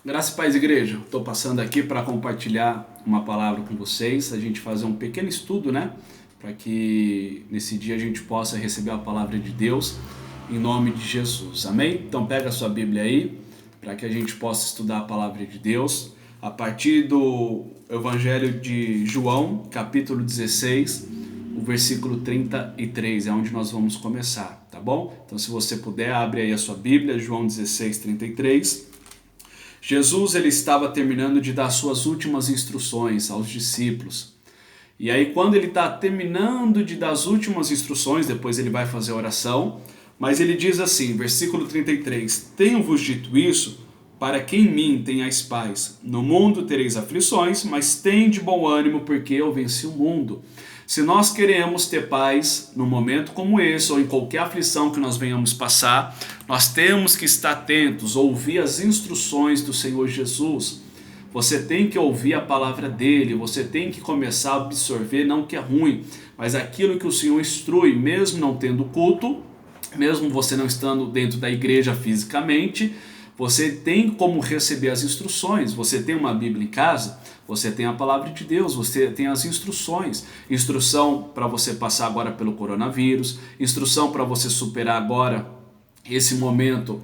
Graça e paz, igreja. Estou passando aqui para compartilhar uma palavra com vocês, a gente fazer um pequeno estudo, né? Para que nesse dia a gente possa receber a palavra de Deus em nome de Jesus. Amém? Então pega a sua Bíblia aí para que a gente possa estudar a palavra de Deus a partir do Evangelho de João, capítulo 16, o versículo 33, é onde nós vamos começar, tá bom? Então se você puder, abre aí a sua Bíblia, João 16, 33. Jesus ele estava terminando de dar suas últimas instruções aos discípulos. E aí quando ele está terminando de dar as últimas instruções, depois ele vai fazer a oração, mas ele diz assim, versículo 33, tenho-vos dito isso para que em mim tenhais paz. No mundo tereis aflições, mas tende bom ânimo porque eu venci o mundo. Se nós queremos ter paz num momento como esse, ou em qualquer aflição que nós venhamos passar, nós temos que estar atentos, ouvir as instruções do Senhor Jesus. Você tem que ouvir a palavra dele, você tem que começar a absorver, não que é ruim, mas aquilo que o Senhor instrui, mesmo não tendo culto, mesmo você não estando dentro da igreja fisicamente, você tem como receber as instruções. Você tem uma Bíblia em casa, você tem a palavra de Deus, você tem as instruções. Instrução para você passar agora pelo coronavírus, instrução para você superar agora esse momento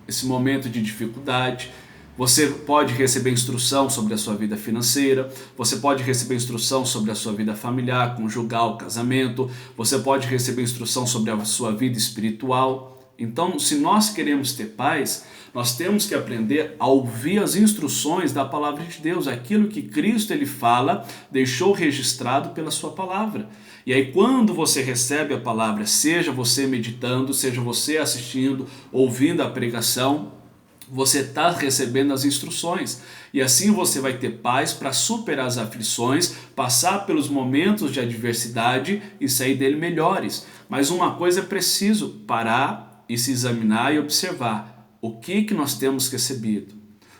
de dificuldade. Você pode receber instrução sobre a sua vida financeira, você pode receber instrução sobre a sua vida familiar, conjugal, casamento, você pode receber instrução sobre a sua vida espiritual. Então, se nós queremos ter paz, nós temos que aprender a ouvir as instruções da palavra de Deus, aquilo que Cristo ele fala, deixou registrado pela sua palavra. E aí quando você recebe a palavra, seja você meditando, seja você assistindo, ouvindo a pregação, você está recebendo as instruções. E assim você vai ter paz para superar as aflições, passar pelos momentos de adversidade e sair dele melhores. Mas uma coisa é preciso, parar e se examinar e observar o que nós temos recebido,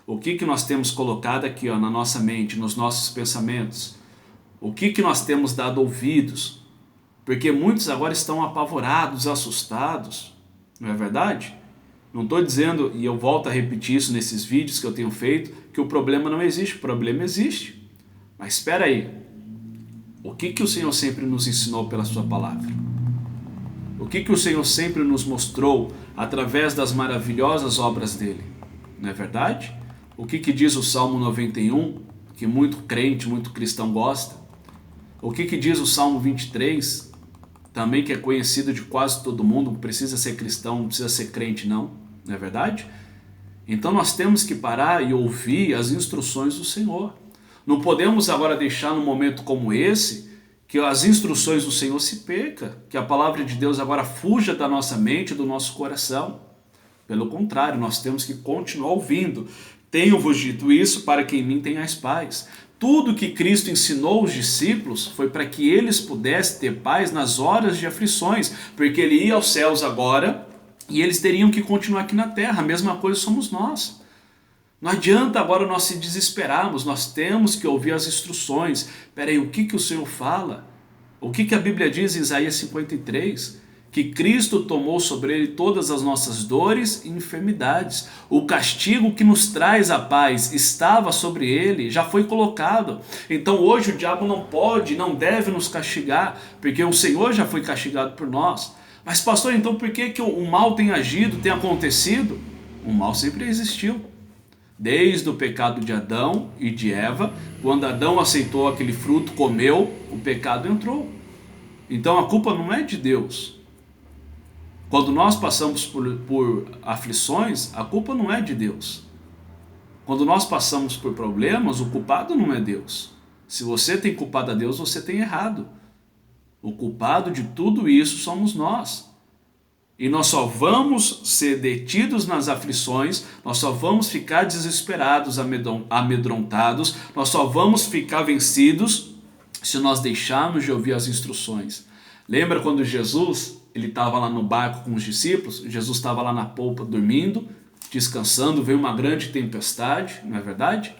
o que nós temos colocado aqui na nossa mente, nos nossos pensamentos, o que nós temos dado ouvidos, porque muitos agora estão apavorados, assustados, não é verdade? Não estou dizendo, e eu volto a repetir isso nesses vídeos que eu tenho feito, que o problema não existe, o problema existe. Mas espera aí, o que o Senhor sempre nos ensinou pela sua palavra? O que o Senhor sempre nos mostrou através das maravilhosas obras dele? Não é verdade? O que diz o Salmo 91, que muito crente, muito cristão gosta? O que diz o Salmo 23, também que é conhecido de quase todo mundo, não precisa ser cristão, não precisa ser crente não é verdade? Então nós temos que parar e ouvir as instruções do Senhor. Não podemos agora deixar num momento como esse que as instruções do Senhor se percam, que a palavra de Deus agora fuja da nossa mente, do nosso coração. Pelo contrário, nós temos que continuar ouvindo. Tenho-vos dito isso para que em mim tenhais paz. Tudo que Cristo ensinou aos discípulos foi para que eles pudessem ter paz nas horas de aflições, porque ele ia aos céus agora e eles teriam que continuar aqui na terra. A mesma coisa somos nós. Não adianta agora nós se desesperarmos, nós temos que ouvir as instruções. Peraí, o que o Senhor fala? O que a Bíblia diz em Isaías 53? Que Cristo tomou sobre ele todas as nossas dores e enfermidades. O castigo que nos traz a paz estava sobre ele, já foi colocado. Então hoje o diabo não pode, não deve nos castigar, porque o Senhor já foi castigado por nós. Mas pastor, então por que o mal tem agido, tem acontecido? O mal sempre existiu. Desde o pecado de Adão e de Eva, quando Adão aceitou aquele fruto, comeu, o pecado entrou. Então a culpa não é de Deus. Quando nós passamos por aflições, a culpa não é de Deus. Quando nós passamos por problemas, o culpado não é Deus. Se você tem culpado a Deus, você tem errado. O culpado de tudo isso somos nós. E nós só vamos ser detidos nas aflições, nós só vamos ficar desesperados, amedrontados, nós só vamos ficar vencidos se nós deixarmos de ouvir as instruções. Lembra quando Jesus ele estava lá no barco com os discípulos? Jesus estava lá na polpa dormindo, descansando, veio uma grande tempestade, não é verdade?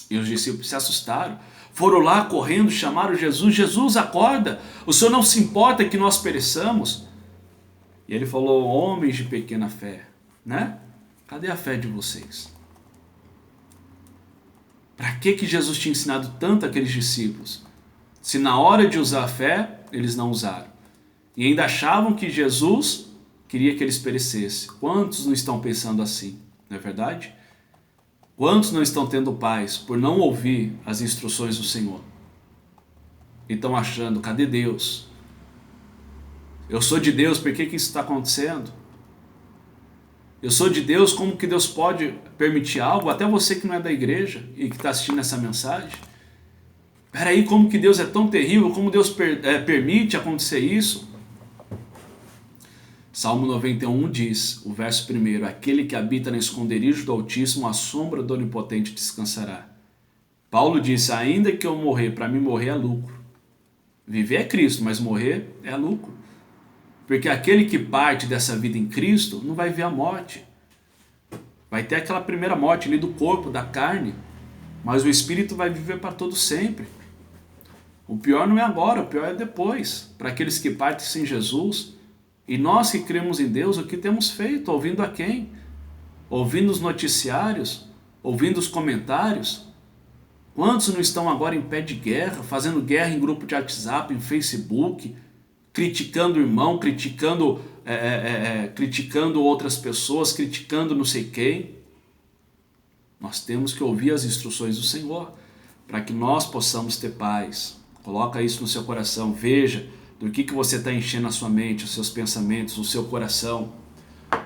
E os discípulos se assustaram. Foram lá correndo, chamaram Jesus. Jesus, acorda, o Senhor não se importa que nós pereçamos. E ele falou, homens de pequena fé, né? Cadê a fé de vocês? Para que Jesus tinha ensinado tanto àqueles discípulos? Se na hora de usar a fé, eles não usaram. E ainda achavam que Jesus queria que eles perecessem. Quantos não estão pensando assim? Não é verdade? Quantos não estão tendo paz por não ouvir as instruções do Senhor? E estão achando, cadê Deus? Eu sou de Deus, por que isso está acontecendo? Eu sou de Deus, como que Deus pode permitir algo? Até você que não é da igreja e que está assistindo essa mensagem. Peraí, como que Deus é tão terrível? Como Deus permite acontecer isso? Salmo 91 diz, o verso 1, aquele que habita no esconderijo do Altíssimo, à sombra do Onipotente descansará. Paulo disse, ainda que eu morrer, para mim morrer é lucro. Viver é Cristo, mas morrer é lucro. Porque aquele que parte dessa vida em Cristo não vai ver a morte. Vai ter aquela primeira morte ali do corpo, da carne, mas o Espírito vai viver para todo sempre. O pior não é agora, o pior é depois. Para aqueles que partem sem Jesus. E nós que cremos em Deus, o que temos feito? Ouvindo a quem? Ouvindo os noticiários? Ouvindo os comentários? Quantos não estão agora em pé de guerra, fazendo guerra em grupo de WhatsApp, em Facebook, criticando o irmão, criticando outras pessoas, criticando não sei quem? Nós temos que ouvir as instruções do Senhor, para que nós possamos ter paz. Coloca isso no seu coração, veja do que você está enchendo a sua mente, os seus pensamentos, o seu coração,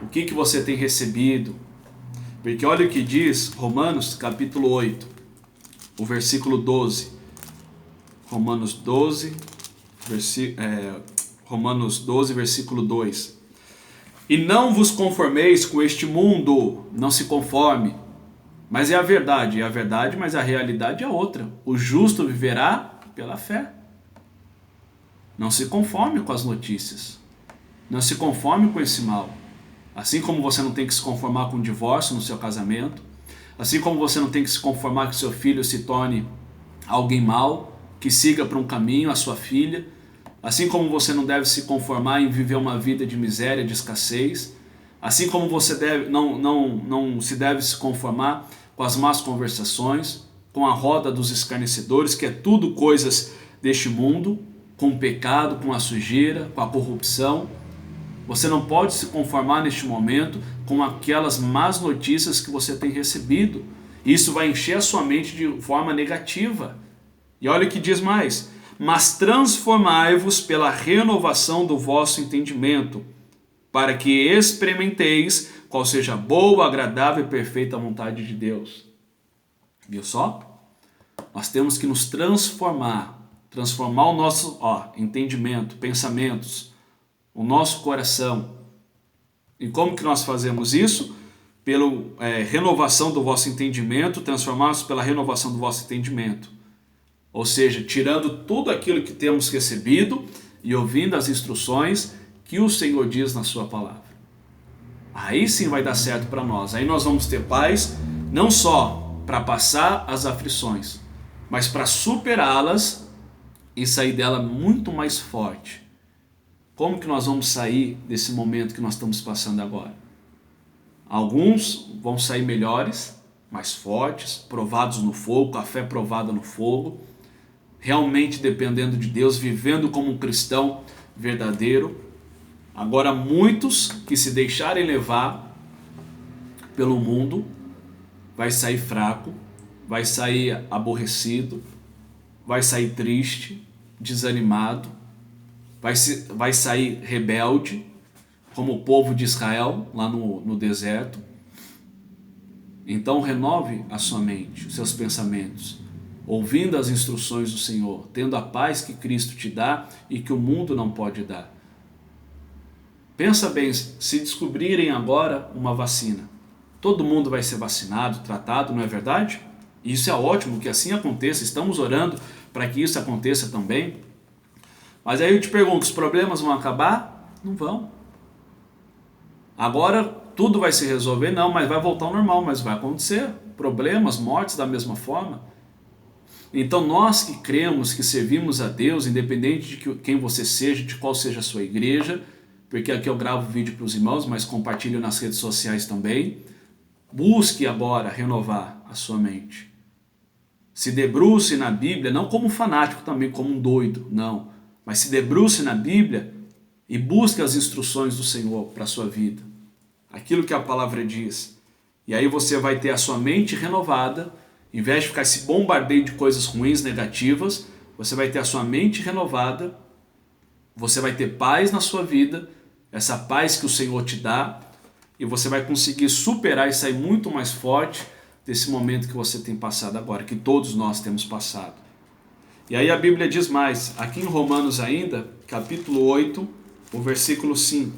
o que você tem recebido. Porque olha o que diz Romanos capítulo 8, o versículo 12. Romanos 12, versículo 2. E não vos conformeis com este mundo, não se conforme. Mas é a verdade, mas a realidade é outra. O justo viverá pela fé. Não se conforme com as notícias. Não se conforme com esse mal. Assim como você não tem que se conformar com o divórcio no seu casamento, assim como você não tem que se conformar que seu filho se torne alguém mau, que siga para um caminho, a sua filha, assim como você não deve se conformar em viver uma vida de miséria, de escassez, assim como você não se deve se conformar com as más conversações, com a roda dos escarnecedores, que é tudo coisas deste mundo, com o pecado, com a sujeira, com a corrupção. Você não pode se conformar neste momento com aquelas más notícias que você tem recebido. Isso vai encher a sua mente de forma negativa. E olha o que diz mais. Mas transformai-vos pela renovação do vosso entendimento, para que experimenteis qual seja a boa, agradável e perfeita vontade de Deus. Viu só? Nós temos que nos transformar o nosso entendimento, pensamentos, o nosso coração. E como que nós fazemos isso? Pela renovação do vosso entendimento, transformar-se pela renovação do vosso entendimento. Ou seja, tirando tudo aquilo que temos recebido e ouvindo as instruções que o Senhor diz na sua palavra. Aí sim vai dar certo para nós. Aí nós vamos ter paz, não só para passar as aflições, mas para superá-las e sair dela muito mais forte. Como que nós vamos sair desse momento que nós estamos passando agora? Alguns vão sair melhores, mais fortes, provados no fogo, a fé provada no fogo, realmente dependendo de Deus, vivendo como um cristão verdadeiro. Agora muitos que se deixarem levar pelo mundo, vai sair fraco, vai sair aborrecido, vai sair triste, desanimado, vai sair rebelde, como o povo de Israel lá no deserto. Então renove a sua mente, os seus pensamentos, ouvindo as instruções do Senhor, tendo a paz que Cristo te dá e que o mundo não pode dar. Pensa bem, se descobrirem agora uma vacina, todo mundo vai ser vacinado, tratado, não é verdade? E isso é ótimo que assim aconteça, estamos orando para que isso aconteça também. Mas aí eu te pergunto, os problemas vão acabar? Não vão. Agora tudo vai se resolver? Não, mas vai voltar ao normal, mas vai acontecer. Problemas, mortes da mesma forma. Então nós que cremos, que servimos a Deus, independente de quem você seja, de qual seja a sua igreja, porque aqui eu gravo vídeo para os irmãos, mas compartilho nas redes sociais também, busque agora renovar a sua mente. Se debruce na Bíblia, não como um fanático também, como um doido, não. Mas se debruce na Bíblia e busque as instruções do Senhor para a sua vida. Aquilo que a palavra diz. E aí você vai ter a sua mente renovada, em vez de ficar esse bombardeio de coisas ruins, negativas, você vai ter a sua mente renovada, você vai ter paz na sua vida, essa paz que o Senhor te dá, e você vai conseguir superar e sair muito mais forte desse momento que você tem passado agora, que todos nós temos passado. E aí a Bíblia diz mais, aqui em Romanos ainda, capítulo 8, o versículo 5.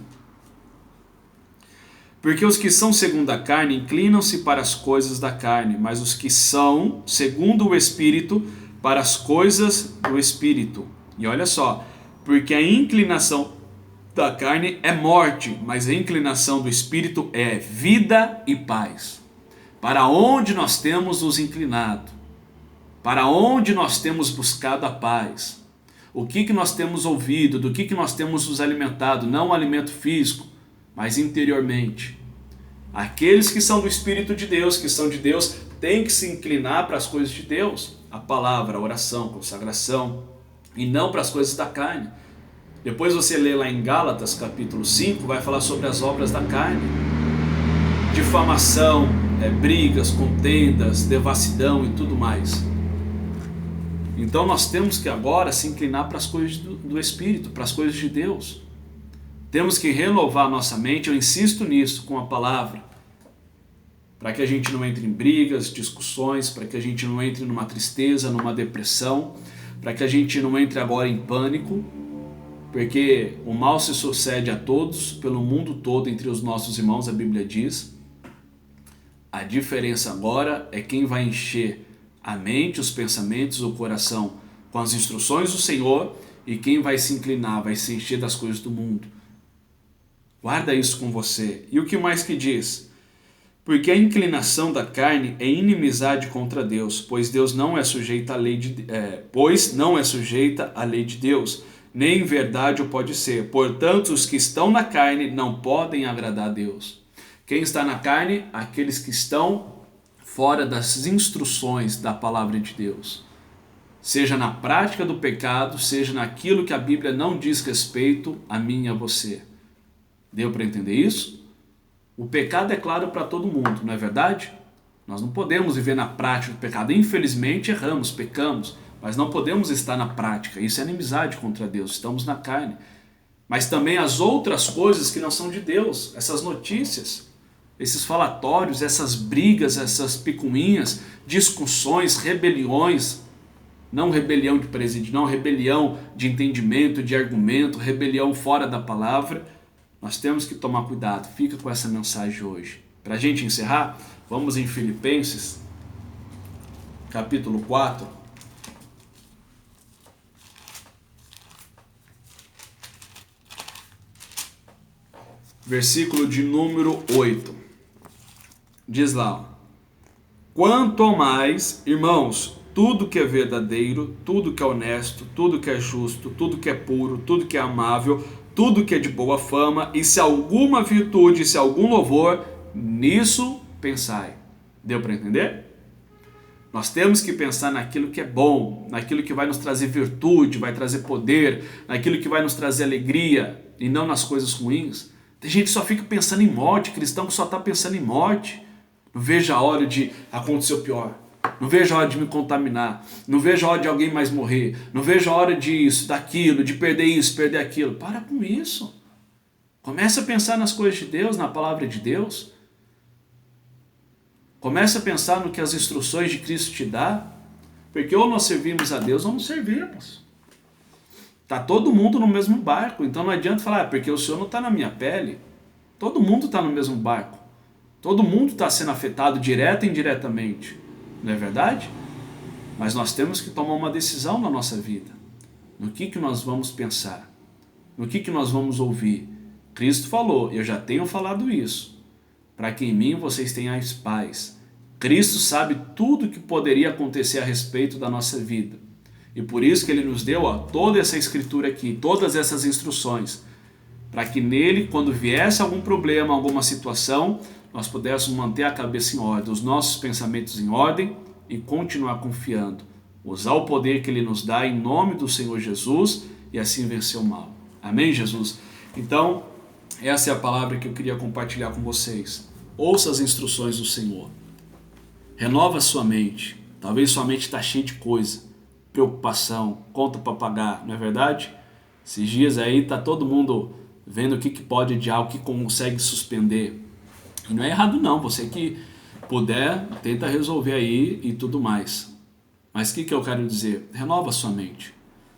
Porque os que são segundo a carne inclinam-se para as coisas da carne, mas os que são segundo o Espírito, para as coisas do Espírito. E olha só, porque a inclinação da carne é morte, mas a inclinação do Espírito é vida e paz. Para onde nós temos nos inclinado? Para onde nós temos buscado a paz? O que nós temos ouvido? Do que nós temos nos alimentado? Não o alimento físico, mas interiormente. Aqueles que são do Espírito de Deus, que são de Deus, têm que se inclinar para as coisas de Deus. A palavra, a oração, a consagração, e não para as coisas da carne. Depois você lê lá em Gálatas capítulo 5, vai falar sobre as obras da carne. Difamação, brigas, contendas, devassidão e tudo mais. Então nós temos que agora se inclinar para as coisas do Espírito, para as coisas de Deus. Temos que renovar a nossa mente, eu insisto nisso com a palavra, para que a gente não entre em brigas, discussões, para que a gente não entre numa tristeza, numa depressão, para que a gente não entre agora em pânico, porque o mal se sucede a todos, pelo mundo todo, entre os nossos irmãos, a Bíblia diz. A diferença agora é quem vai encher a mente, os pensamentos, o coração com as instruções do Senhor e quem vai se inclinar, vai se encher das coisas do mundo. Guarda isso com você. E o que mais que diz? Porque a inclinação da carne é inimizade contra Deus, pois não é sujeita à lei de Deus, nem em verdade o pode ser. Portanto, os que estão na carne não podem agradar a Deus. Quem está na carne? Aqueles que estão fora das instruções da palavra de Deus. Seja na prática do pecado, seja naquilo que a Bíblia não diz respeito a mim e a você. Deu para entender isso? O pecado é claro para todo mundo, não é verdade? Nós não podemos viver na prática do pecado. Infelizmente erramos, pecamos, mas não podemos estar na prática. Isso é inimizade contra Deus, estamos na carne. Mas também as outras coisas que não são de Deus, essas notícias, esses falatórios, essas brigas, essas picuinhas, discussões, rebeliões, não rebelião de presídio, não rebelião de entendimento, de argumento, rebelião fora da palavra. Nós temos que tomar cuidado. Fica com essa mensagem hoje. Para a gente encerrar, vamos em Filipenses, capítulo 4. Versículo de número 8. Diz lá: quanto ao mais, irmãos, tudo que é verdadeiro, tudo que é honesto, tudo que é justo, tudo que é puro, tudo que é amável, tudo que é de boa fama, e se alguma virtude, se algum louvor, nisso pensai. Deu para entender? Nós temos que pensar naquilo que é bom, naquilo que vai nos trazer virtude, vai trazer poder, naquilo que vai nos trazer alegria, e não nas coisas ruins. Tem gente que só fica pensando em morte, cristão que só está pensando em morte. Não vejo a hora de acontecer o pior. Não vejo a hora de me contaminar. Não vejo a hora de alguém mais morrer. Não vejo a hora disso, daquilo, de perder isso, perder aquilo. Para com isso. Comece a pensar nas coisas de Deus, na palavra de Deus. Comece a pensar no que as instruções de Cristo te dá. Porque ou nós servimos a Deus ou não servimos. Está todo mundo no mesmo barco. Então não adianta falar, porque o Senhor não está na minha pele. Todo mundo está no mesmo barco. Todo mundo está sendo afetado direta e indiretamente. Não é verdade? Mas nós temos que tomar uma decisão na nossa vida. No que nós vamos pensar? No que nós vamos ouvir? Cristo falou, eu já tenho falado isso, para que em mim vocês tenhais paz. Cristo sabe tudo o que poderia acontecer a respeito da nossa vida. E por isso que Ele nos deu toda essa escritura aqui, todas essas instruções, para que nele, quando viesse algum problema, alguma situação, nós pudéssemos manter a cabeça em ordem, os nossos pensamentos em ordem, e continuar confiando. Usar o poder que Ele nos dá em nome do Senhor Jesus e assim vencer o mal. Amém, Jesus? Então, essa é a palavra que eu queria compartilhar com vocês. Ouça as instruções do Senhor. Renova sua mente. Talvez sua mente está cheia de coisa, preocupação, conta para pagar, não é verdade? Esses dias aí está todo mundo vendo o que pode adiar, o que consegue suspender. E não é errado não, você que puder, tenta resolver aí e tudo mais. Mas o que eu quero dizer? Renova sua mente.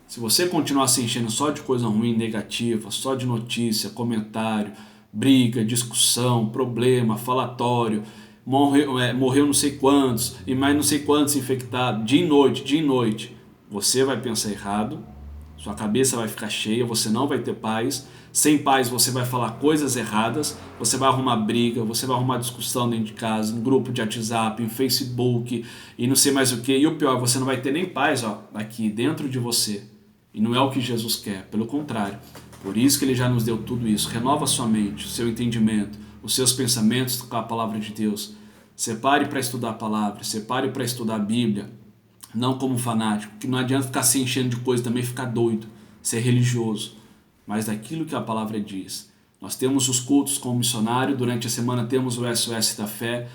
Se você continuar se enchendo só de coisa ruim, negativa, só de notícia, comentário, briga, discussão, problema, falatório, morreu não sei quantos e mais não sei quantos infectados, dia e noite, você vai pensar errado, sua cabeça vai ficar cheia, você não vai ter paz. Sem paz você vai falar coisas erradas, você vai arrumar briga, você vai arrumar discussão dentro de casa, em grupo de WhatsApp, em Facebook e não sei mais o que. E o pior, você não vai ter nem paz aqui dentro de você. E não é o que Jesus quer, pelo contrário. Por isso que Ele já nos deu tudo isso. Renova sua mente, o seu entendimento, os seus pensamentos com a palavra de Deus. Separe para estudar a palavra, separe para estudar a Bíblia. Não como fanático, que não adianta ficar se enchendo de coisa também, ficar doido, ser religioso, mas daquilo que a palavra diz. Nós temos os cultos com o missionário, durante a semana temos o SOS da Fé,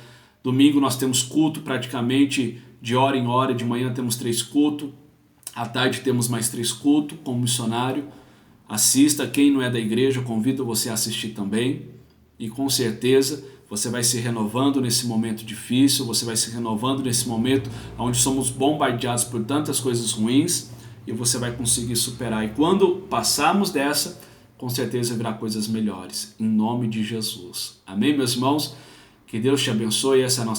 domingo nós temos culto praticamente de hora em hora, de manhã temos 3 cultos, à tarde temos mais 3 cultos com o missionário. Assista, quem não é da igreja, eu convido você a assistir também, e com certeza você vai se renovando nesse momento difícil, você vai se renovando nesse momento onde somos bombardeados por tantas coisas ruins e você vai conseguir superar. E quando passarmos dessa, com certeza virá coisas melhores, em nome de Jesus. Amém, meus irmãos? Que Deus te abençoe, essa é a nossa